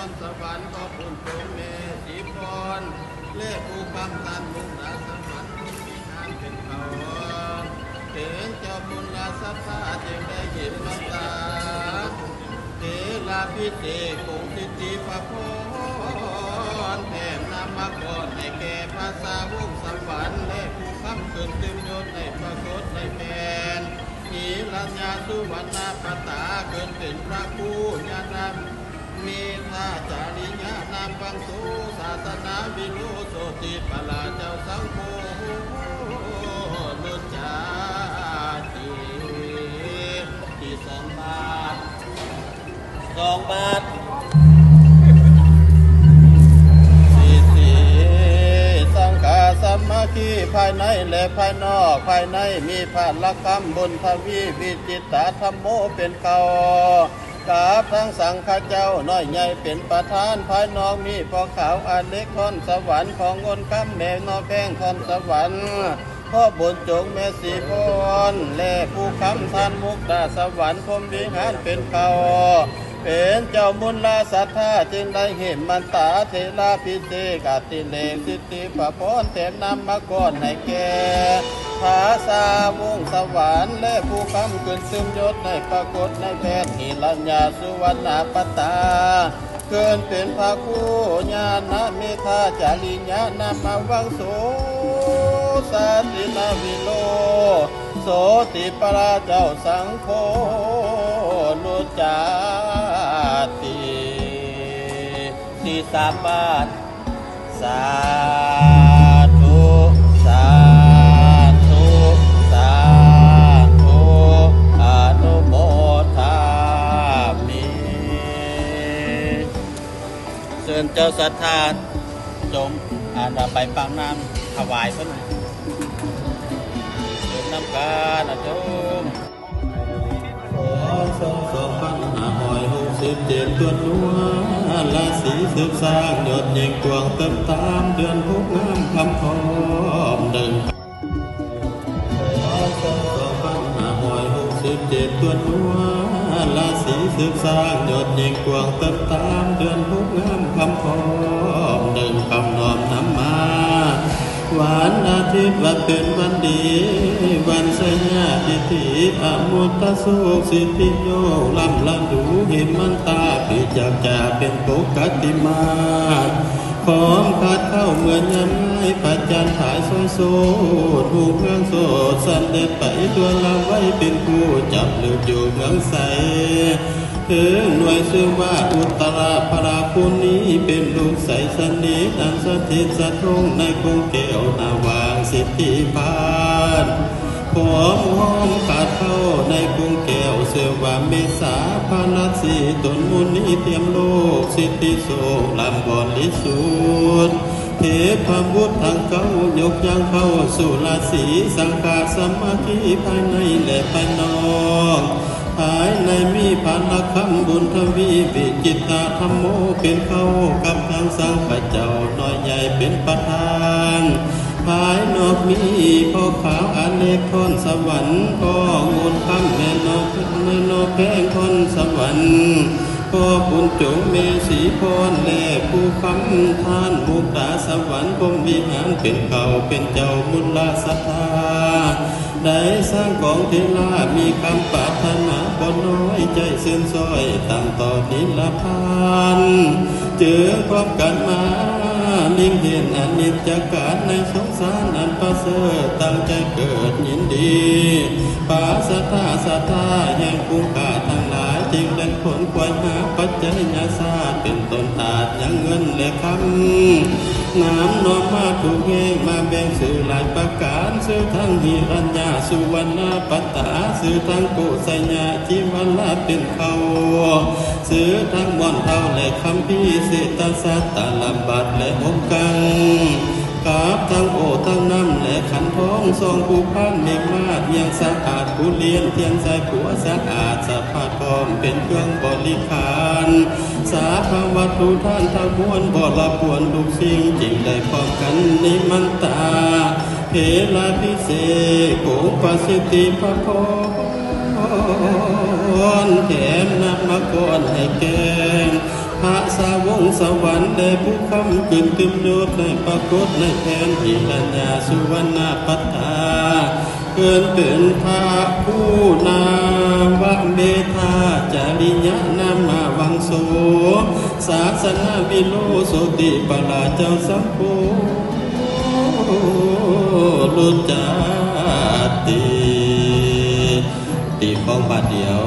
อนสวรรค์ก็ปุ่นจงเมสีพรเล่ผู้คำตันมุกดาสวรรค์มีงานเป็นเขาเห็นเจ้าบุญลาสัพพะจึงได้เห็นน้ำตาเทลาพิเศษคงสิทธิพระพรแผ่นามก่อนให้แก่ภาษาวงสวรรค์และผู้คำขึ้นเต็มยศในปรากฏในแผ่นนีรัญญาสุวรรณปตาเกินเป็นพระผู้ญาณมีท่าจาริญานามบังสุศาสนาวิโรโสติปลาเจ้าสังโฆนุจาติที่2 บาท2 บาทสีสังฆาสัมมาคีภายในและภายนอกภายในมีพระคำบุญทวีวิจิตตธรรมโมเป็นเก่ากราบทั้งสังฆเจ้าน้อยใหญ่เป็นประธานภายนอกมีพอขาวอันเล็กทอนสวรรค์ของงนคำแมวนอแป้งทอนสวรรค์พ่อบุญจงแม่สีพรและผู้คำท่านมุกดาสวรรค์พรมวิหารเป็นเขาเป็นเจ้ามุลลาสัทธาจึงได้เห็นมันตาเทลาพิเศษกติเลสิทธิปพรแถมนำมาก่อนให้แก่ภาษาวงสวรรค์และผู้คำขึ้นซึมยศในปรากฏในแพทย์หิรัญญาสุวรรณปตาเกินเป็นภาคูญาณเมธาจาริญานามวังโสสัตตินาวิโลโสติปราเจ้าสังโฆนุจาติที่3 บาทสาธุสาธุสาธุอนุโมทามิเชิญเจ้าศรัทธาจงไปฟังน้ำถวายเพิ่นเชิญน้ำกาณโยม2,567ตัวนัวราศีสืบสร้างยอดยิ่งกวางเติมตามเดือน6งามคำพร้อมเดิน2,567ตัวนัวราศีสืบสร้างยอดยิ่งกวางเติมตามเดือน6งามคำพร้อมเดินคำนอมน้ำมาวันอาทิตย์วันเป็นวันดีวันสยาติธิอมุตตะสุสิทธิโยลำละดูหิมันตาปิจักจ่าเป็นปกติมาพร้อมพัดเข้าเหมือนยันไม้ปัจจันถ่ายสวยโซถูกเมืองโสดสันเด็ดไปตัวละไว้เป็นผู้จับเลือกอยู่เมืองใสถึงหน่วยชื่อว่าอุตราภราภูนี้เป็นลูกใสสนิทอันสถิตสะทงในกรุงแก้วนาวางสิทธิพานหอมหอมขาดเข้าในกรุงแก้วเสือว่าเมษาพานัสีตนมุนีเตรียมโลกสิทธิโสลำบอนลิสุดเทพบุตรทางเก้ายกย่างเข้าสู่ราศีสังฆาสมาธิภายในและภายนอกภายในมีพันละคำบุญทวีวิจิตตธรรมโมเป็นเข้ากับทางสังฆเจ้าน้อยใหญ่เป็นประธานภายนอกมีพ่อขาวอเนกทอนสวรรค์พ่องูลคำแม่นกแพงทอนสวรรค์พ่อบุญจงเมสีพรแลผู้คำท่านมุกดาสวรรค์พรมวิหารเป็นเก่าเป็นเจ้ามุลลาสัทธาได้สร้างของเทลามีคำปรารถนาบ่น้อยใจเสื่อมซอยตั้งต่อนิลพานเจอพร้อมกันมาลิงเห็นอนิจจการในสงสารอันประเสริฐตั้งใจเกิดยินดีปาสัทธาแห่งภูกาทั้งหลายจึงได้ผลควายหาปัจจัยญาศาสตร์เป็นต้นอาจยังเงินและคำน้ำนอมมาถูกแห่งมาแบ่งสื่อหลายประการสื่อทั้งหิรัญญาสุวรรณปตาสื่อทั้งกุสัญญาจีวันละเป็นเขาสื่อทั้งมอนเท่าและคำพิเศษตาสัตตาลำบัดและองค์กังกราบทั้งโอทั้งน้ำและขันท้องทรงผู้พันเมฆมาดยังสะอาดผู้เลี้ยนเทียนใส่ผัวสะอาดสะพาดพร้อมเป็นเครื่องบริขารสาภาวัตถุท่านทั้งมวลบ่ละปวนทุกสิ่งจริงได้พร้อมกันนิมันตาเพลาพิเศษโกปสิทธิพระพรแถมนำมาก่อนให้แกงพระสาวก งสวรรค์ได้ผู้คำขึ้นตึมโยดในปรากฏในแผนที่ลัญญาสุวรรณปัตตาเกินเป็นพระผู้นาวะเมธาจาริยะนามาวังโสศาสนาวิโลโสติปราเจ้าสัมโพลุจาติตีของบาทเดียว